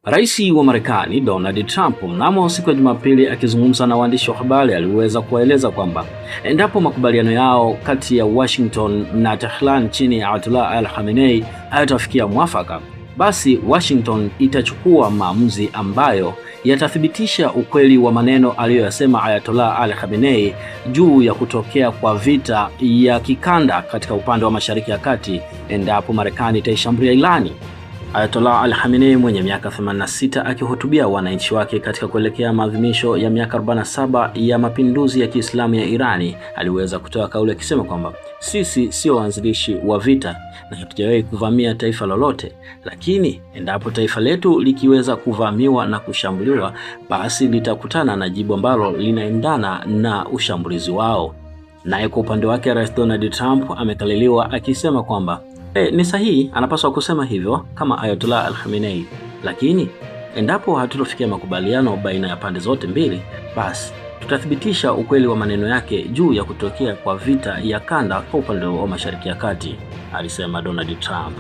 Rais wa Marekani Donald Trump mnamo siku ya Jumapili akizungumza na waandishi wa habari aliweza kuwaeleza kwamba endapo makubaliano yao kati ya Washington na Tehran chini ya Ayatollah Ali Khamenei hayatafikia mwafaka, basi Washington itachukua maamuzi ambayo yatathibitisha ukweli wa maneno aliyoyasema Ayatollah Ali Khamenei juu ya kutokea kwa vita ya kikanda katika upande wa Mashariki ya Kati endapo Marekani itaishambulia Irani. Ayatollah Ali Khamenei mwenye miaka 86 akihutubia wananchi wake katika kuelekea maadhimisho ya miaka 47 ya mapinduzi ya Kiislamu ya Irani aliweza kutoa kauli akisema kwamba sisi sio waanzilishi wa vita na hatujawahi kuvamia taifa lolote, lakini endapo taifa letu likiweza kuvamiwa na kushambuliwa, basi litakutana na jibu ambalo linaendana na ushambulizi wao. Naye kwa upande wake Rais Donald Trump amekaliliwa akisema kwamba ni sahihi, anapaswa kusema hivyo kama Ayatollah Ali Khamenei, lakini endapo hatutofikia makubaliano baina ya pande zote mbili, basi tutathibitisha ukweli wa maneno yake juu ya kutokea kwa vita ya kanda kwa upande wa Mashariki ya Kati, alisema Donald Trump.